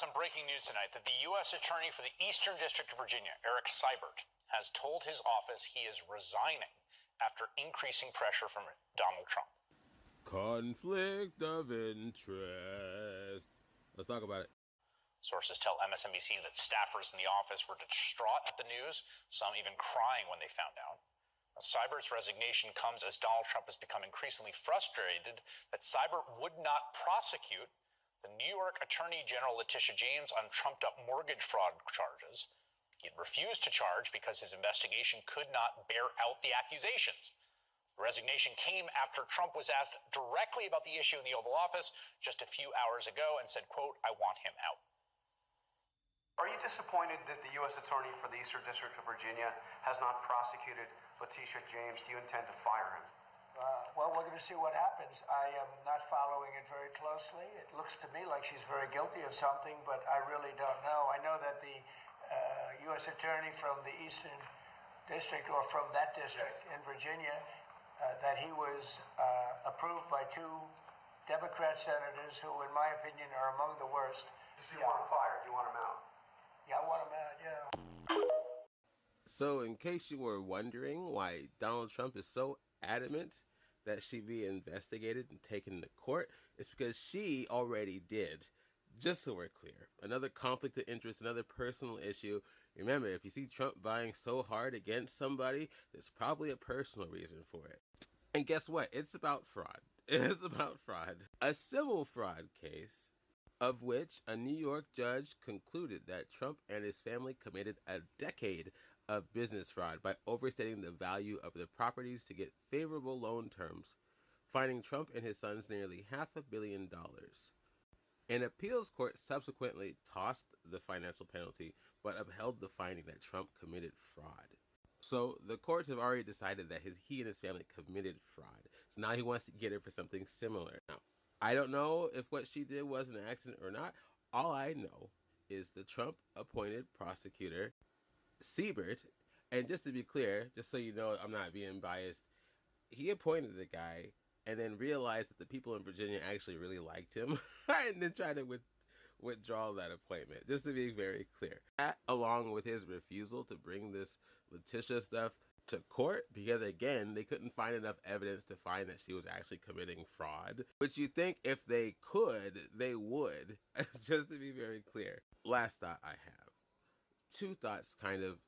some breaking news tonight that the U.S. Attorney for the Eastern District of Virginia, Eric Seibert, has told his office he is resigning after increasing pressure from Donald Trump. Conflict of interest. Let's talk about it. Sources tell MSNBC that staffers in the office were distraught at the news, some even crying when they found out. Seibert's resignation comes as Donald Trump has become increasingly frustrated that Seibert would not prosecute the New York Attorney General Letitia James on trumped-up mortgage fraud charges. He had refused to charge because his investigation could not bear out the accusations. The resignation came after Trump was asked directly about the issue in the Oval Office just a few hours ago and said, quote, "I want him out." Are you disappointed that the U.S. Attorney for the Eastern District of Virginia has not prosecuted Letitia James? Do you intend to fire him? Well, we're going to see what happens. I am not following it very closely. It looks to me like she's very guilty of something, but I really don't know. I know that the U.S. Attorney from the Eastern District, or from that district in Virginia, that he was approved by two Democrat senators who, in my opinion, are among the worst. Do you want him fired? Do you want him out? Yeah, I want him out, yeah. So, in case you were wondering why Donald Trump is so adamant that she be investigated and taken to court, it's because she already did. Just so we're clear. Another conflict of interest, another personal issue. Remember, if you see Trump vying so hard against somebody, there's probably a personal reason for it. And guess what? It's about fraud. It's about fraud. A civil fraud case of which a New York judge concluded that Trump and his family committed a decade of business fraud by overstating the value of their properties to get favorable loan terms, fining Trump and his sons nearly $500 million. An appeals court subsequently tossed the financial penalty, but upheld the finding that Trump committed fraud. So the courts have already decided that he and his family committed fraud. So now he wants to get it for something similar. Now, I don't know if what she did was an accident or not. All I know is the Trump-appointed prosecutor, Seibert, and just to be clear, just so you know I'm not being biased, he appointed the guy and then realized that the people in Virginia actually really liked him and then tried to withdraw that appointment, just to be very clear. That, along with his refusal to bring this Letitia stuff to court, because again, they couldn't find enough evidence to find that she was actually committing fraud, which you think if they could, they would, just to be very clear. Last thought I have. Two thoughts kind of,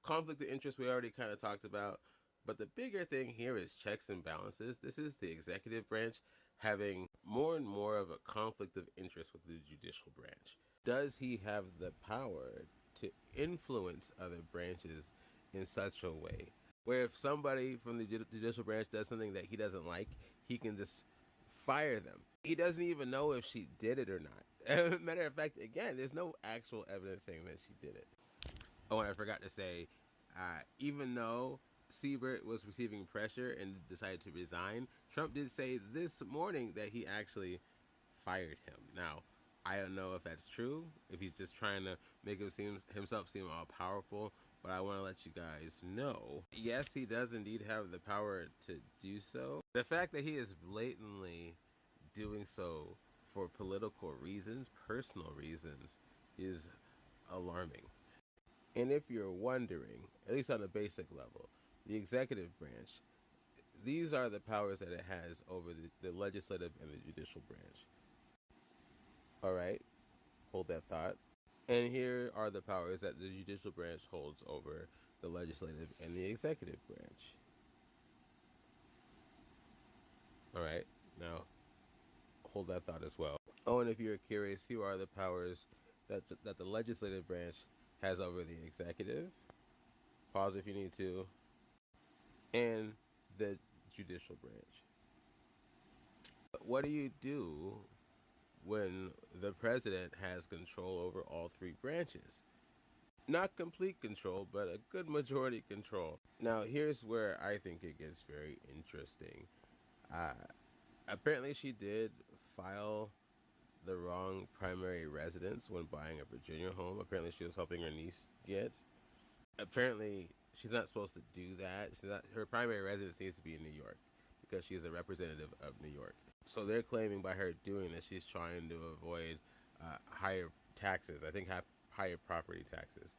conflict of interest we already kind of talked about, but the bigger thing here is checks and balances. This is the executive branch having more and more of a conflict of interest with the judicial branch. Does he have the power to influence other branches in such a way where if somebody from the judicial branch does something that he doesn't like, he can just fire them? He doesn't even know if she did it or not. Matter of fact, again, there's no actual evidence saying that she did it. Oh, and I forgot to say, even though Seibert was receiving pressure and decided to resign, Trump did say this morning that he actually fired him. Now, I don't know if that's true, if he's just trying to make himself seem all powerful, but I want to let you guys know, yes, he does indeed have the power to do so. The fact that he is blatantly doing so for political reasons, personal reasons, is alarming. And if you're wondering, at least on a basic level, the executive branch, these are the powers that it has over the legislative and the judicial branch. All right, hold that thought. And here are the powers that the judicial branch holds over the legislative and the executive branch. All right, now hold that thought as well. Oh, and if you're curious, here are the powers that the legislative branch has over the executive. Pause if you need to. And the judicial branch. What do you do when the president has control over all three branches? Not complete control, but a good majority control. Now, here's where I think it gets very interesting. Apparently, she did file the wrong primary residence when buying a Virginia home. Apparently, she was helping her niece get. Apparently, she's not supposed to do that. Her primary residence needs to be in New York because she is a representative of New York. So they're claiming by her doing this, she's trying to avoid higher taxes. I think higher property taxes.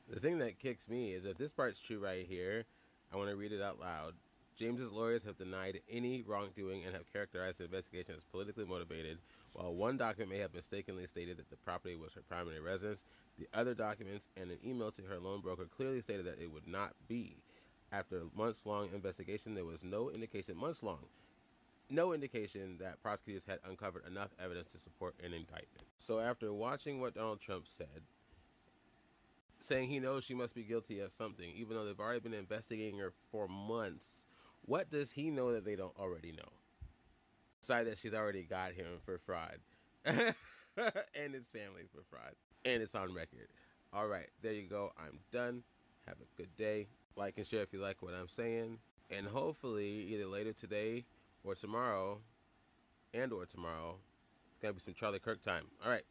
The thing that kicks me is if this part's true right here, I want to read it out loud. James's lawyers have denied any wrongdoing and have characterized the investigation as politically motivated. While one document may have mistakenly stated that the property was her primary residence, the other documents and an email to her loan broker clearly stated that it would not be. After a months-long investigation, there was no indication that prosecutors had uncovered enough evidence to support an indictment. So after watching what Donald Trump said, saying he knows she must be guilty of something, even though they've already been investigating her for months, what does he know that they don't already know? Besides that she's already got him for fraud. And his family for fraud. And it's on record. All right, there you go. I'm done. Have a good day. Like and share if you like what I'm saying. And hopefully, either later today or tomorrow, it's going to be some Charlie Kirk time. All right.